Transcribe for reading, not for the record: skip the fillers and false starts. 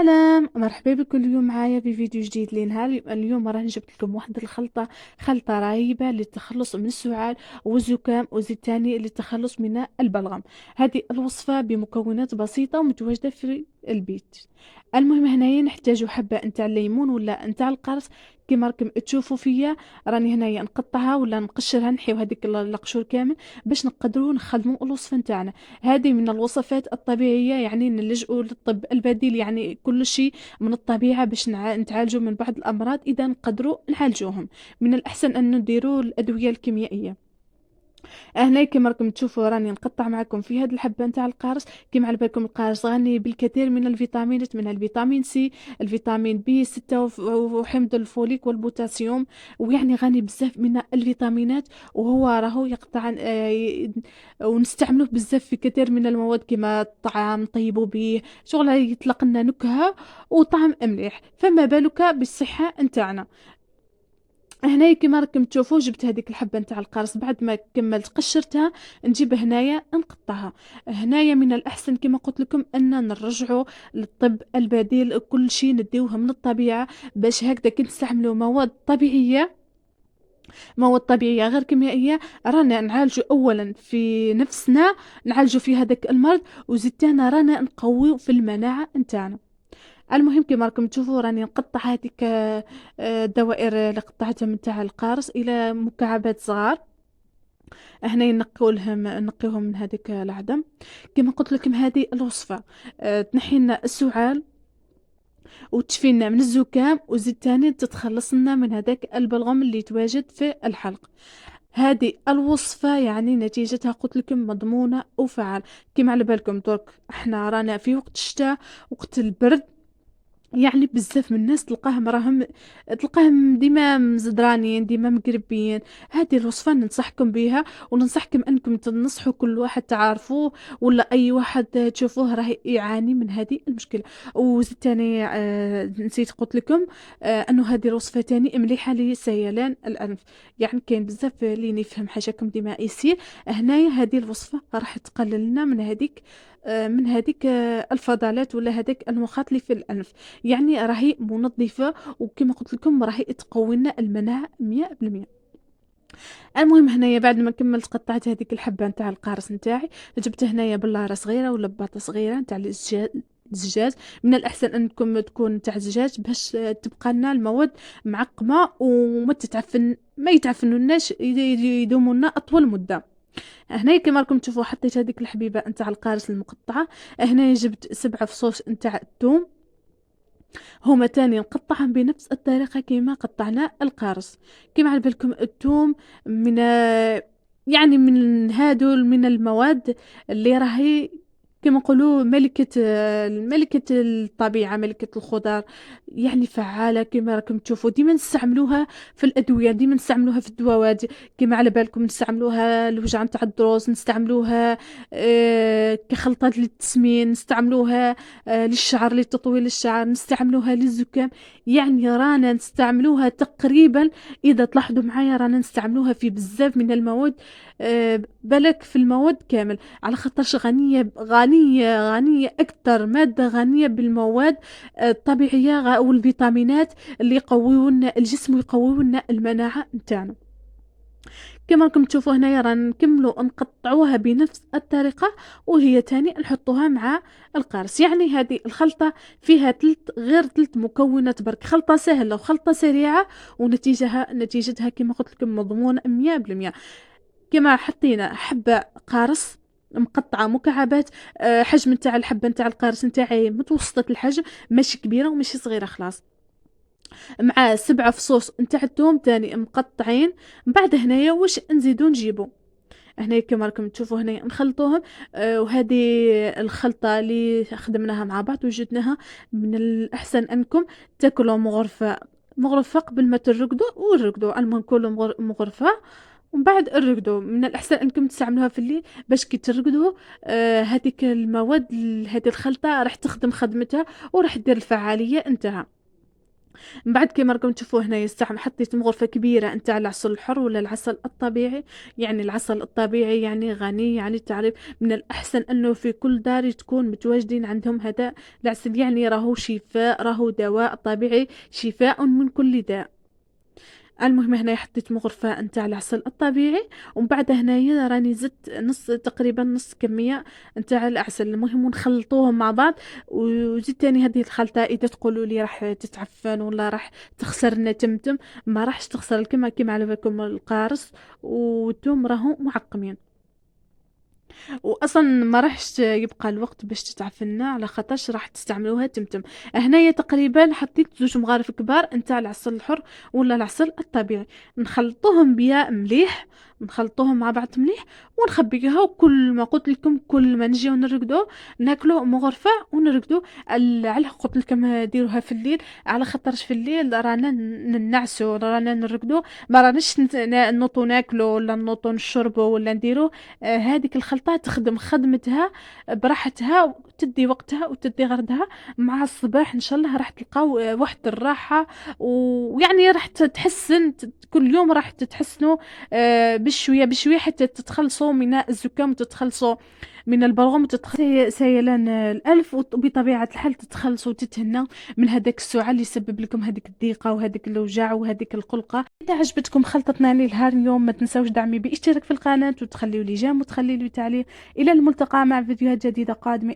سلام، مرحبا بكم اليوم معايا في فيديو جديد لنهار. اليوم راني جبت لكم واحد خلطة رهيبة للتخلص من السعال والزكام، وزيد تاني للتخلص من البلغم. هذه الوصفة بمكونات بسيطة ومتواجدة في البيت. المهم هنايا نحتاج حبة نتاع الليمون ولا نتاع القرص كيما راكم تشوفوا فيا. راني هنايا نقطعها ولا نقشرها، نحيو هذيك القشور كامل باش نقدروا نخدموا الوصفة نتاعنا. هذه من الوصفات الطبيعية، يعني نلجؤوا للطب البديل، يعني كل شيء من الطبيعة باش نتعالجوا من بعض الأمراض إذا نقدروا نعالجوهم. من الأحسن أن نديروا الأدوية الكيميائية. هنا كما راكم تشوفوا راني نقطع معكم في هاد الحبه نتاع القارص. كما على بالكم القارص غني بالكثير من الفيتامينات، من الفيتامين سي، الفيتامين بي 6 وحمض الفوليك والبوتاسيوم، ويعني غني بزاف من الفيتامينات. وهو راهو يقطع ونستعملوه بزاف في كثير من المواد كما الطعام نطيبوا به، شغل يطلق لنا نكهه وطعم مليح، فما بالك بالصحه نتاعنا. هنايا كيما راكم تشوفوا جبت هذيك الحبه نتاع القرص بعد ما كملت قشرتها، نجيب هنايا نقطعها. هنايا من الاحسن كما قلت لكم ان نرجعوا للطب البديل، كل شيء نديوه من الطبيعه باش هكذا كي نستعملوا مواد طبيعيه، مواد طبيعيه غير كيميائيه، رانا نعالجوا اولا في نفسنا، نعالجوا في هذاك المرض، وزدتنا رانا نقويو في المناعه نتاعنا. المهم كما راكم تشوفوا راني نقطع هذيك الدوائر اللي قطعتها من تاع القارص الى مكعبات صغار. هنا نقيوهم من هذيك العدم. كما قلت لكم هذه الوصفه تنحي لنا السعال وتشفي لنا من الزكام، وزيد تاني تتخلص لنا من هذاك البلغم اللي يتواجد في الحلق. هذه الوصفة يعني نتيجتها قلت لكم مضمونة وفعال. كما على بالكم درك احنا رانا في وقت الشتاء، وقت البرد، يعني بزاف من الناس تلقاهم ديما مزدرانين، ديما مقربين. هذه الوصفة ننصحكم بها، وننصحكم انكم تنصحوا كل واحد تعرفوه ولا اي واحد تشوفوه راه يعاني من هذه المشكلة. وزيد تاني نسيت قلت لكم انه هذه الوصفة تاني مليحة لسيلان الانف. يعني كاين بزاف اللي يفهم حاجاكم ديما يصير، هنايا هذه الوصفة راح تقلل لنا من هذيك الفضلات ولا هذاك المخاط اللي في الانف. يعني راهي منظفة، وكما قلت لكم راهي تقوي لنا المناعة 100%. المهم هنايا بعد ما كملت قطعت هذيك الحبة نتاع القارص نتاعي، جبت هنايا بلارة صغيرة ولا بباطة صغيرة نتاع الزجاج. من الأحسن أنكم تكون تاع الزجاج باش تبقى لنا المواد معقمة وما تتعفن، ما يتعفنوناش، يدوموا لنا أطول مدة. هنايا كما راكم تشوفوا حطيت هذيك الحبيبة نتاع القارص المقطعة. هنايا جبت 7 فصوص نتاع الثوم، هما تاني نقطعهم بنفس الطريقة كما قطعنا القارص. كما على بالكم الثوم من يعني من المواد اللي راهي كما نقولوا ملكة الطبيعة، ملكة الخضار، يعني فعالة. كما راكم تشوفوا ديما نستعملوها في الأدوية، ديما نستعملوها في الدواوات. كما على بالكم نستعملوها لوجع نتاع الضروس، نستعملوها كخلطات للتسمين، نستعملوها للشعر، لتطويل الشعر، نستعملوها للزكام. يعني رانا نستعملوها تقريبا، اذا تلاحظوا معايا رانا نستعملوها في بزاف من المواد، بالك في المواد كامل، على خاطرش غنية اكثر مادة غنية بالمواد الطبيعية والفيتامينات اللي يقويون الجسم ويقويون المناعة نتاعنا. كما راكم تشوفوا هنايا رانا نكملوا نقطعوها بنفس الطريقه، وهي تاني نحطوها مع القارص. يعني هذه الخلطه فيها غير ثلاث مكونات برك، خلطه سهله وخلطه سريعه، نتيجتها كما قلت لكم مضمونه 100%. كما حطينا حبه قارص مقطعه مكعبات، حجم نتاع الحبه نتاع القارص نتاعي متوسطه الحجم، ماشي كبيره وماشي صغيره خلاص، مع 7 فصوص نتاع الثوم تاني مقطعين. من بعد هنايا واش نزيدو نجيبو، هنايا كما راكم تشوفوا هنايا نخلطوهم. وهذه الخلطة اللي خدمناها مع بعض وجدناها، من الأحسن أنكم تاكلوا مغرفة قبل ما ترقدوا، ورقدوا المهم كلوا مغرفة ومن بعد الرقدوا. من الأحسن أنكم تستعملوها في الليل باش كي ترقدوا هذيك المواد، هذه الخلطة راح تخدم خدمتها وراح تدير الفعالية انتهى. من بعد كيما راكم تشوفوا هنايا حطيت مغرفة كبيرة نتاع العسل الحر ولا العسل الطبيعي. يعني العسل الطبيعي يعني غني، يعني تعرف من الأحسن أنه في كل دار تكون متواجدين عندهم هذا العسل، يعني راهو شفاء، راهو دواء طبيعي شفاء من كل داء. المهم هنايا حطيت مغرفة نتاع العسل الطبيعي، ومن بعد هنايا راني زدت تقريبا نص كمية نتاع العسل. المهم ونخلطوهم مع بعض، وزيد تاني هذه الخلطة إذا تقولوا لي راح تتعفن ولا راح تخسر لنا تمتم، ما راحش تخسر الكما كيما على بالكم القارص والثوم راهو معقمين. واصلا ما راحش يبقى الوقت باش تتعفننا على خاطرش راح تستعملوها تمتم. هنايا تقريبا حطيت زوج مغارف كبار نتاع العسل الحر ولا العسل الطبيعي، نخلطوهم بيا مليح، نخلطوهم مع بعض مليح ونخبيها. وكل ما قلت لكم كل ما نجيو نرقدو ناكلو مغرفه ونرقدو. على قلت لكم ديروها في الليل، على خاطرش في الليل رانا ننعسو، رانا نرقدو، ما راناش نوطو ناكلو ولا نوطو نشربو ولا نديرو. هذيك الخلطة تخدم خدمتها براحتها، وتدي وقتها وتدي غردها. مع الصباح إن شاء الله راح تلقاو واحد الراحة، ويعني راح تتحسن كل يوم راح تتحسنوا بشوية بشوية حتى تتخلصوا من الزكام وتتخلصوا من البلغم وتتخلصوا سيلان الألف، وبطبيعة الحال تتخلصوا وتتهنوا من هذاك السعال اللي يسبب لكم هذيك الضيقة وهذيك الوجع وهذيك القلقة. إذا عجبتكم خلطتنا للهار اليوم ما تنسوش دعمي باشتراك في القناة وتخليوا لي جيم وتخليوا لي تعليق. إلى الملتقى مع فيديوهات جديدة قادمة.